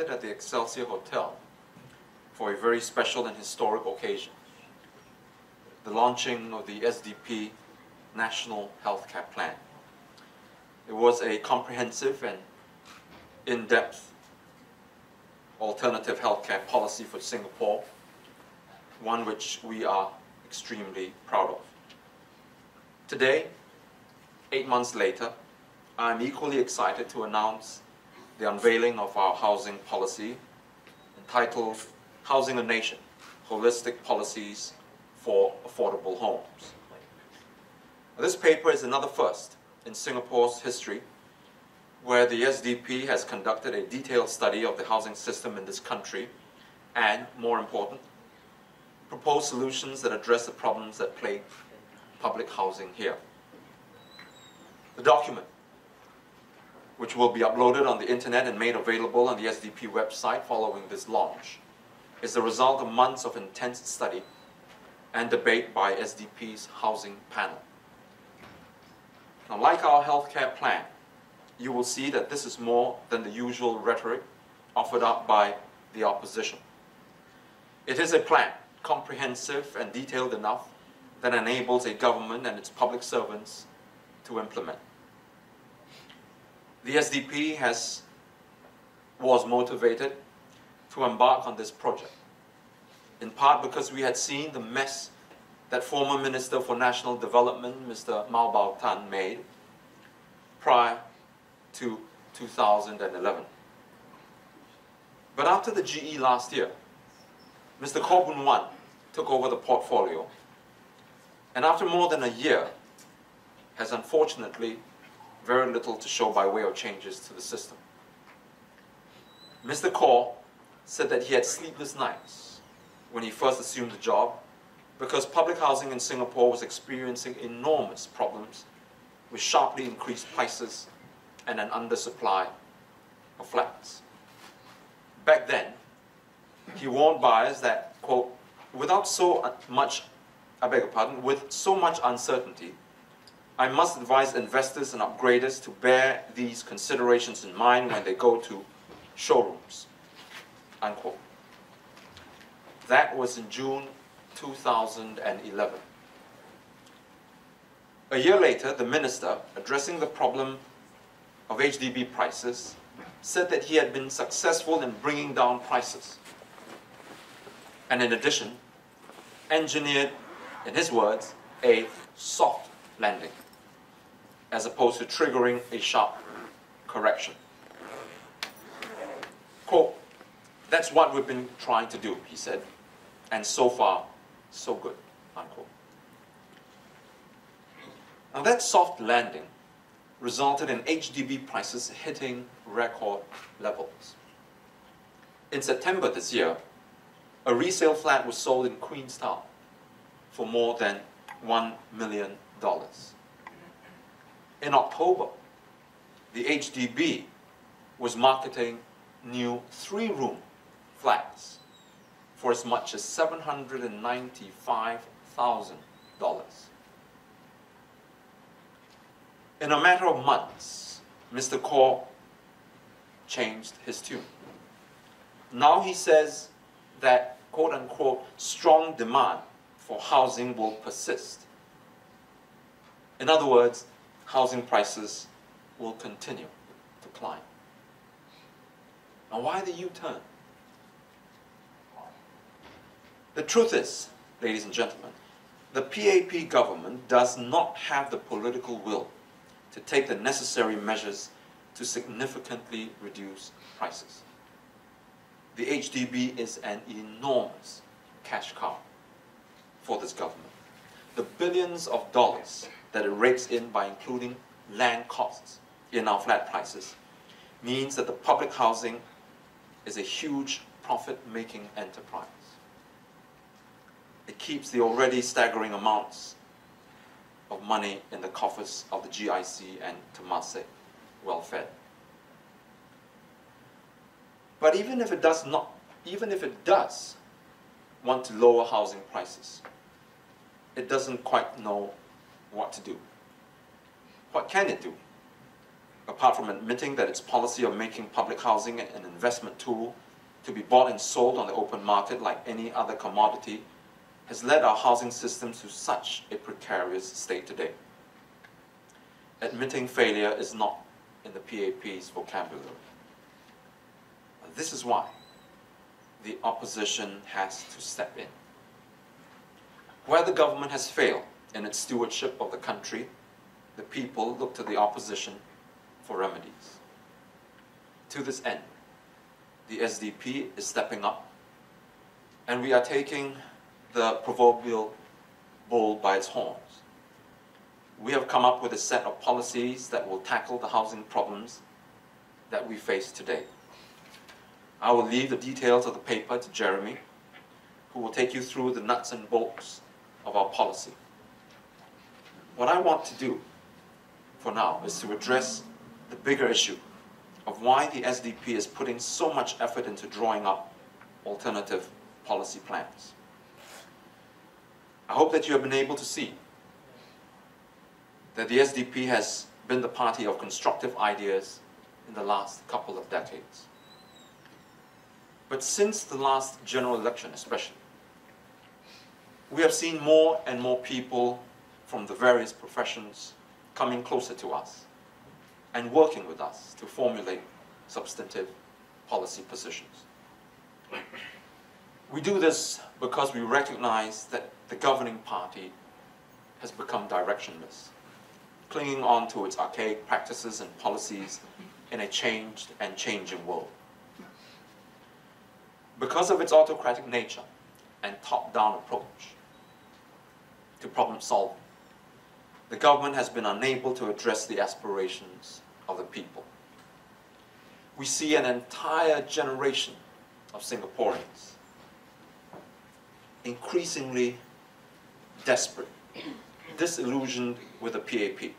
gathered at the Excelsior Hotel for a very special and historic occasion, the launching of the SDP National Healthcare Plan. It was a comprehensive and in-depth alternative healthcare policy for Singapore, one which we are extremely proud of. Today, 8 months later, I am equally excited to announce the unveiling of our housing policy entitled Housing a Nation, Holistic Policies for Affordable Homes. This paper is another first in Singapore's history where the SDP has conducted a detailed study of the housing system in this country and, more important, proposed solutions that address the problems that plague public housing here. The document, which will be uploaded on the internet and made available on the SDP website following this launch, is the result of months of intense study and debate by SDP's housing panel. Now, like our healthcare plan, you will see that this is more than the usual rhetoric offered up by the opposition. It is a plan, comprehensive and detailed enough, that enables a government and its public servants to implement. The SDP was motivated to embark on this project, in part because we had seen the mess that former Minister for National Development, Mr. Mau Bao Tan, made prior to 2011. But after the GE last year, Mr. Chee Soon Juan took over the portfolio, and after more than a year, has unfortunately very little to show by way of changes to the system. Mr. Chee said that he had sleepless nights when he first assumed the job because public housing in Singapore was experiencing enormous problems with sharply increased prices and an undersupply of flats. Back then, he warned buyers that, quote, with so much uncertainty, I must advise investors and upgraders to bear these considerations in mind when they go to showrooms, unquote. That was in June 2011. A year later, the minister, addressing the problem of HDB prices, said that he had been successful in bringing down prices. And in addition, engineered, in his words, a soft landing, as opposed to triggering a sharp correction. Quote, that's what we've been trying to do, he said, and so far, so good, unquote. Now that soft landing resulted in HDB prices hitting record levels. In September this year, a resale flat was sold in Queenstown for more than $1 million. In October, the HDB was marketing new 3-room flats for as much as $795,000. In a matter of months, Mr. Chee changed his tune. Now he says that, quote unquote, strong demand for housing will persist. In other words, housing prices will continue to climb. Now, why the U-turn? The truth is, ladies and gentlemen, the PAP government does not have the political will to take the necessary measures to significantly reduce prices. The HDB is an enormous cash cow for this government. The billions of dollars that it rakes in by including land costs in our flat prices means that the public housing is a huge profit-making enterprise. It keeps the already staggering amounts of money in the coffers of the GIC and Temasek well fed. But even if it does want to lower housing prices, it doesn't quite know what to do. What can it do? apart from admitting that its policy of making public housing an investment tool to be bought and sold on the open market like any other commodity, has led our housing system to such a precarious state today. Admitting failure is not in the PAP's vocabulary. This is why the opposition has to step in. Where the government has failed in its stewardship of the country, the people look to the opposition for remedies. To this end, the SDP is stepping up, and we are taking the proverbial bull by its horns. We have come up with a set of policies that will tackle the housing problems that we face today. I will leave the details of the paper to Jeremy, who will take you through the nuts and bolts of our policy. What I want to do for now is to address the bigger issue of why the SDP is putting so much effort into drawing up alternative policy plans. I hope that you have been able to see that the SDP has been the party of constructive ideas in the last couple of decades. But since the last general election especially, we have seen more and more people from the various professions coming closer to us and working with us to formulate substantive policy positions. We do this because we recognize that the governing party has become directionless, clinging on to its archaic practices and policies in a changed and changing world. Because of its autocratic nature and top-down approach to problem solving, the government has been unable to address the aspirations of the people. We see an entire generation of Singaporeans increasingly desperate, disillusioned with the PAP,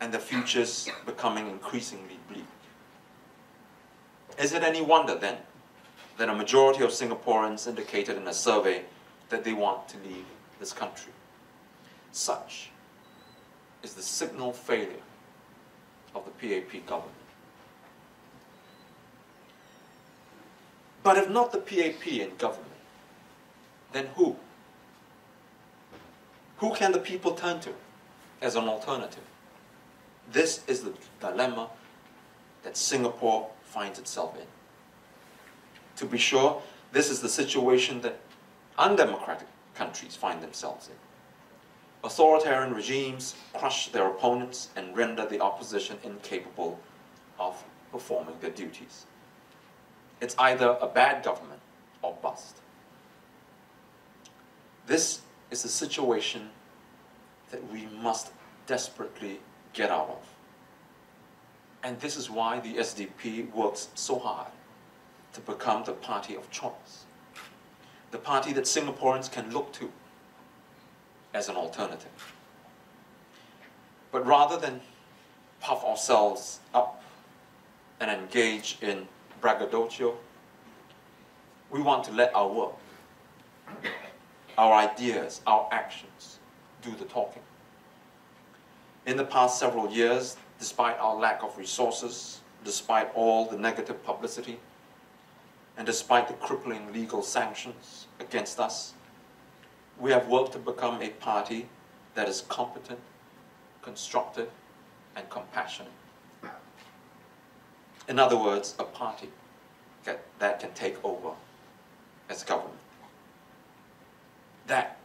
and the futures becoming increasingly bleak. Is it any wonder then that a majority of Singaporeans indicated in a survey that they want to leave this country? Such is the signal failure of the PAP government. But if not the PAP in government, then who? Who can the people turn to as an alternative? This is the dilemma that Singapore finds itself in. To be sure, this is the situation that undemocratic countries find themselves in. Authoritarian regimes crush their opponents and render the opposition incapable of performing their duties. It's either a bad government or bust. This is a situation that we must desperately get out of. And this is why the SDP works so hard to become the party of choice, the party that Singaporeans can look to as an alternative. But rather than puff ourselves up and engage in braggadocio, we want to let our work, our ideas, our actions do the talking. In the past several years, despite our lack of resources, despite all the negative publicity, and despite the crippling legal sanctions against us, we have worked to become a party that is competent, constructive, and compassionate. In other words, a party that can take over as government. That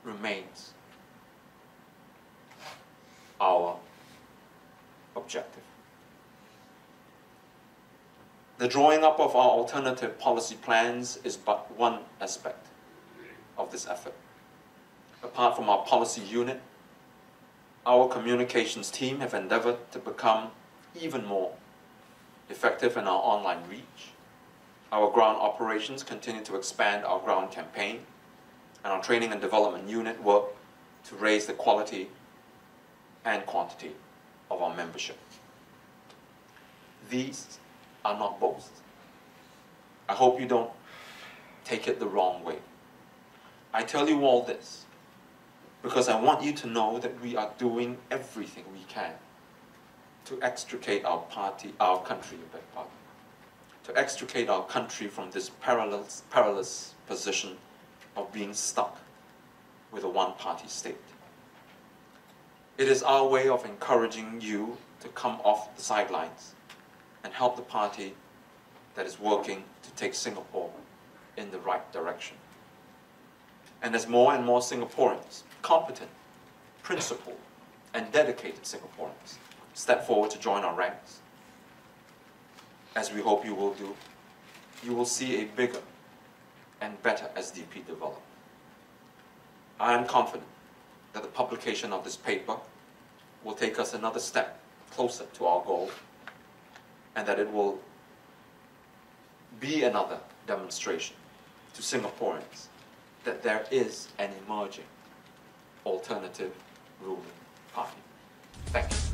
remains our objective. The drawing up of our alternative policy plans is but one aspect of this effort. Apart from our policy unit, our communications team have endeavored to become even more effective in our online reach. Our ground operations continue to expand our ground campaign, and our training and development unit work to raise the quality and quantity of our membership. These are not boasts. I hope you don't take it the wrong way. I tell you all this because I want you to know that we are doing everything we can to extricate our country, to extricate our country from this perilous position of being stuck with a one-party state. It is our way of encouraging you to come off the sidelines and help the party that is working to take Singapore in the right direction. And as more and more Singaporeans, competent, principled, and dedicated Singaporeans, step forward to join our ranks, as we hope you will do, you will see a bigger and better SDP develop. I am confident that the publication of this paper will take us another step closer to our goal, and that it will be another demonstration to Singaporeans that there is an emerging alternative ruling party. Thank you.